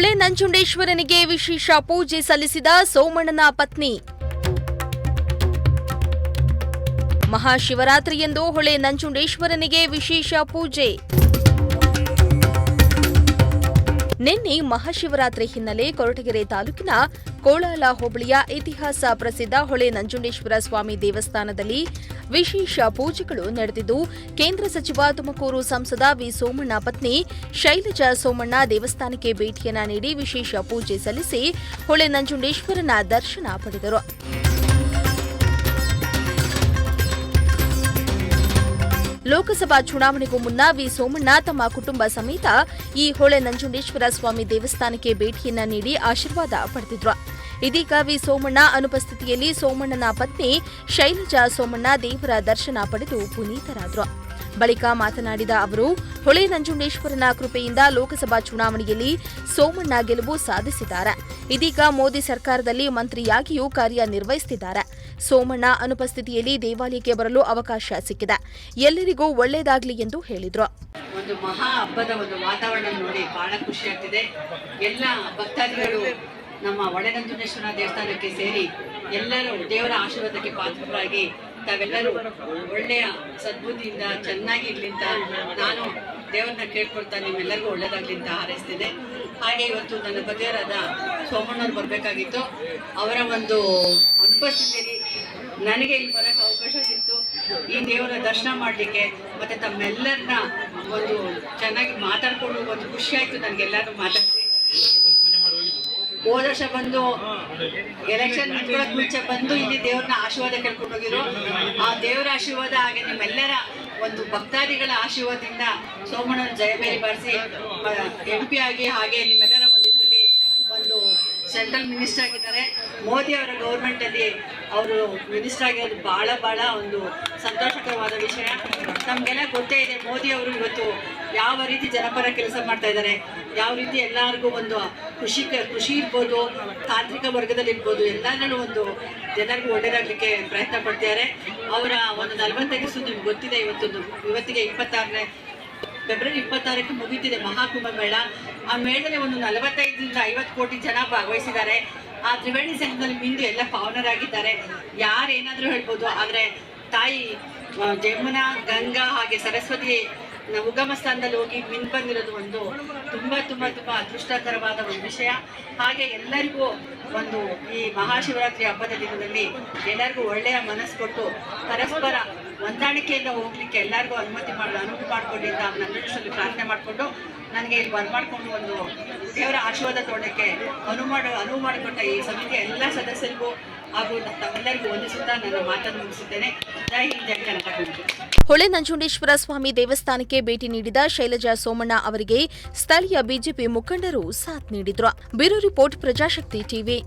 ಹೊಳೆ ನಂಜುಂಡೇಶ್ವರನಿಗೆ ವಿಶೇಷ ಪೂಜೆ ಸಲ್ಲಿಸಿದ ಸೋಮಣ್ಣನ ಪತ್ನಿ. ಮಹಾಶಿವರಾತ್ರಿಯಂದು ಹೊಳೆ ನಂಜುಂಡೇಶ್ವರನಿಗೆ ವಿಶೇಷ ಪೂಜೆ. ನಿನ್ನೆ ಮಹಾಶಿವರಾತ್ರಿ ಹಿನ್ನೆಲೆ ಕೊರಟಗೆರೆ ತಾಲೂಕಿನ ಕೋಳಾಲ ಹೋಬಳಿಯ ಇತಿಹಾಸ ಪ್ರಸಿದ್ಧ ಹೊಳೆ ನಂಜುಂಡೇಶ್ವರ ಸ್ವಾಮಿ ದೇವಸ್ಥಾನದಲ್ಲಿ ವಿಶೇಷ ಪೂಜೆಗಳು ನಡೆದಿದ್ದು, ಕೇಂದ್ರ ಸಚಿವ ತುಮಕೂರು ಸಂಸದ ವಿ ಸೋಮಣ್ಣ ಪತ್ನಿ ಶೈಲಜಾ ಸೋಮಣ್ಣ ದೇವಸ್ಥಾನಕ್ಕೆ ಭೇಟಿಯನ್ನ ನೀಡಿ ವಿಶೇಷ ಪೂಜೆ ಸಲ್ಲಿಸಿ ಹೊಳೆ ನಂಜುಂಡೇಶ್ವರನ ದರ್ಶನ ಪಡೆದರು. ಲೋಕಸಭಾ ಚುನಾವಣೆಗೂ ಮುನ್ನ ವಿ ಸೋಮಣ್ಣ ತಮ್ಮ ಕುಟುಂಬ ಸಮೇತ ಈ ಹೊಳೆ ನಂಜುಂಡೇಶ್ವರ ಸ್ವಾಮಿ ದೇವಸ್ಥಾನಕ್ಕೆ ಭೇಟಿಯನ್ನ ನೀಡಿ ಆಶೀರ್ವಾದ ಪಡೆದಿದ್ರು. ಇದೀಗ ವಿ ಸೋಮಣ್ಣ ಅನುಪಸ್ಥಿತಿಯಲ್ಲಿ ಸೋಮಣ್ಣನ ಪತ್ನಿ ಶೈಲಜಾ ಸೋಮಣ್ಣ ದೇವರ ದರ್ಶನ ಪಡೆದು ಪುನೀತರಾದರು. ಬಳಿಕ ಮಾತನಾಡಿದ ಅವರು, ಹೊಳೆ ನಂಜುಂಡೇಶ್ವರನ ಕೃಪೆಯಿಂದ ಲೋಕಸಭಾ ಚುನಾವಣೆಯಲ್ಲಿ ಸೋಮಣ್ಣ ಗೆಲುವು ಸಾಧಿಸಿದ್ದಾರೆ. ಇದೀಗ ಮೋದಿ ಸರ್ಕಾರದಲ್ಲಿ ಮಂತ್ರಿಯಾಗಿಯೂ ಕಾರ್ಯನಿರ್ವಹಿಸುತ್ತಿದ್ದಾರೆ. ಸೋಮಣ್ಣ ಅನುಪಸ್ಥಿತಿಯಲ್ಲಿ ದೇವಾಲಯಕ್ಕೆ ಬರಲು ಅವಕಾಶ ಸಿಕ್ಕಿದೆ. ಎಲ್ಲರಿಗೂ ಒಳ್ಳೆಯದಾಗಲಿ ಎಂದು ಹೇಳಿದರು. ಒಂದು ಮಹಾ ಹಬ್ಬದ ಒಂದು ವಾತಾವರಣ ನೋಡಿ ಬಹಳ ಖುಷಿ ಆಗ್ತಿದೆ. ಎಲ್ಲ ಭಕ್ತಾದಿಗಳು ನಮ್ಮ ಹೊಳೆ ನಂಜುಂಡೇಶ್ವರ ದೇವಸ್ಥಾನಕ್ಕೆ ಸೇರಿ ಎಲ್ಲರೂ ದೇವರ ಆಶೀರ್ವಾದಕ್ಕೆ ಪಾತ್ರರಾಗಿ ತಾವೆಲ್ಲರೂ ಒಳ್ಳೆಯ ಸದ್ಬುದ್ಧಿಯಿಂದ ಚೆನ್ನಾಗಿ ಇರ್ಲಿ ಅಂತ ನಾನು ದೇವರನ್ನ ಕೇಳ್ಕೊಳ್ತಾ ನಿಮ್ಮೆಲ್ಲರಿಗೂ ಒಳ್ಳೇದಾಗ್ಲಿ ಅಂತ ಹಾರೈಸ್ತಿದೆ. ಹಾಗೆ ಇವತ್ತು ನನ್ನ ಪತಿಯರಾದ ಸೋಮಣ್ಣವ್ರು ಬರಬೇಕಾಗಿತ್ತು. ಅವರ ಒಂದು ಅನುಪಸ್ಥಿತಿಯಲ್ಲಿ ನನಗೆ ಇಲ್ಲಿ ಬರೋಕ್ಕೆ ಅವಕಾಶ ಸಿಕ್ತು. ಈ ದೇವರ ದರ್ಶನ ಮಾಡಲಿಕ್ಕೆ ಮತ್ತು ತಮ್ಮೆಲ್ಲರನ್ನ ಒಂದು ಚೆನ್ನಾಗಿ ಮಾತಾಡ್ಕೊಂಡು ಒಂದು ಖುಷಿ ಆಯಿತು. ನನಗೆಲ್ಲರೂ ಮಾತಾಡ್ತೀನಿ. ಹೋದ ವರ್ಷ ಬಂದು ಎಲೆಕ್ಷನ್ ನಿಂತ್ಕೊಳ್ಳೋಕೆ ಮುಂಚೆ ಬಂದು ಇಲ್ಲಿ ದೇವ್ರನ್ನ ಆಶೀರ್ವಾದ ಕೇಳ್ಕೊಂಡು ಹೋಗಿರೋ ಆ ದೇವರ ಆಶೀರ್ವಾದ ಹಾಗೆ ನಿಮ್ಮೆಲ್ಲರ ಒಂದು ಭಕ್ತಾದಿಗಳ ಆಶೀರ್ವಾದದಿಂದ ಸೋಮಣ್ಣನ ಜಯಬೇರಿ ಬಾರಿಸಿ MP ಆಗಿ ಹಾಗೆ ನಿಮ್ಮೆಲ್ಲರ ಒಂದು ಇದರಲ್ಲಿ ಒಂದು ಸೆಂಟ್ರಲ್ ಮಿನಿಸ್ಟರ್ ಆಗಿದ್ದಾರೆ. ಮೋದಿ ಅವರ ಗೌರ್ಮೆಂಟಲ್ಲಿ ಅವರು ಮಿನಿಸ್ಟರ್ ಆಗಿರೋದು ಭಾಳ ಒಂದು ಸಂತೋಷಕರವಾದ ವಿಷಯ. ನಮಗೆಲ್ಲ ಗೊತ್ತೇ ಇದೆ ಮೋದಿ ಅವರು ಇವತ್ತು ಯಾವ ರೀತಿ ಜನಪರ ಕೆಲಸ ಮಾಡ್ತಾ ಇದ್ದಾರೆ, ಯಾವ ರೀತಿ ಎಲ್ಲರಿಗೂ ಒಂದು ಕೃಷಿ ಇರ್ಬೋದು, ತಾಂತ್ರಿಕ ವರ್ಗದಲ್ಲಿ ಇರ್ಬೋದು, ಎಲ್ಲರಲ್ಲೂ ಒಂದು ಜನರಿಗೂ ಒಳ್ಳೆಯದಾಗಲಿಕ್ಕೆ ಪ್ರಯತ್ನ ಪಡ್ತಿದ್ದಾರೆ. ಅವರ ಒಂದು 45 ದಿವಸ ನಿಮ್ಗೆ ಗೊತ್ತಿದೆ. ಇವತ್ತಿಗೆ ಫೆಬ್ರವರಿ 26 ಮುಗೀತಿದೆ ಮಹಾಕುಂಭ ಮೇಳ. ಆ ಮೇಳದಲ್ಲಿ ಒಂದು 45ರಿಂದ 50 ಕೋಟಿ ಜನ ಭಾಗವಹಿಸಿದ್ದಾರೆ. ಆ ತ್ರಿವೇಣಿ ಸಂಗಮದಲ್ಲಿ ಮಿಂದು ಎಲ್ಲ ಪಾವನರಾಗಿದ್ದಾರೆ. ಯಾರೇನಾದರೂ ಹೇಳ್ಬೋದು, ಆದರೆ ತಾಯಿ ಜಮುನಾ, ಗಂಗಾ ಹಾಗೆ ಸರಸ್ವತಿ ಉಗಮ ಸ್ಥಾನದಲ್ಲಿ ಹೋಗಿ ಮಿಂದು ಬಂದಿರೋದು ಒಂದು ತುಂಬ ಅದೃಷ್ಟಕರವಾದ ಒಂದು ವಿಷಯ. ಹಾಗೆ ಎಲ್ಲರಿಗೂ ಒಂದು ಈ ಮಹಾಶಿವರಾತ್ರಿ ಹಬ್ಬದ ದಿನದಲ್ಲಿ ಎಲ್ಲರಿಗೂ ಒಳ್ಳೆಯ ಮನಸ್ಸು ಕೊಟ್ಟು ಪರಸ್ಪರ ಹೊಂದಾಣಿಕೆಯಿಂದ ಹೋಗ್ಲಿಕ್ಕೆ ಎಲ್ಲರಿಗೂ ಅನುವು ಮಾಡಿಕೊಡಿ ಅಂತ ನನ್ನ ಪ್ರಾರ್ಥನೆ ಮಾಡಿಕೊಂಡು ನನಗೆ ಇಲ್ಲಿ ಬರಮಾಡಿಕೊಂಡು ಒಂದು ದೇವರ ಆಶೀರ್ವಾದ ತಗೊಳ್ಳೋಕ್ಕೆ ಅನುವು ಮಾಡಿಕೊಟ್ಟ ಈ ಸಮಿತಿಯ ಎಲ್ಲ ಸದಸ್ಯರಿಗೂ ಹಾಗೂ ತಮ್ಮೆಲ್ಲರಿಗೂ ವಂದಿಸುತ್ತಾ ನನ್ನ ಮಾತನ್ನು ಮುಗಿಸುತ್ತೇನೆ. ಜೈ ಹಿಂದ್, ಜೈ ಕರ್ನಾಟಕ. ಹೊಳೆ ನಂಜುಂಡೇಶ್ವರ ಸ್ವಾಮಿ ದೇವಸ್ಥಾನಕ್ಕೆ ಭೇಟಿ ನೀಡಿದ ಶೈಲಜಾ ಸೋಮಣ್ಣ ಅವರಿಗೆ ಸ್ಥಳೀಯ ಬಿಜೆಪಿ ಮುಖಂಡರು ಸಾಥ್ ನೀಡಿದ್ರು. Bureau report, Prajashakti TV.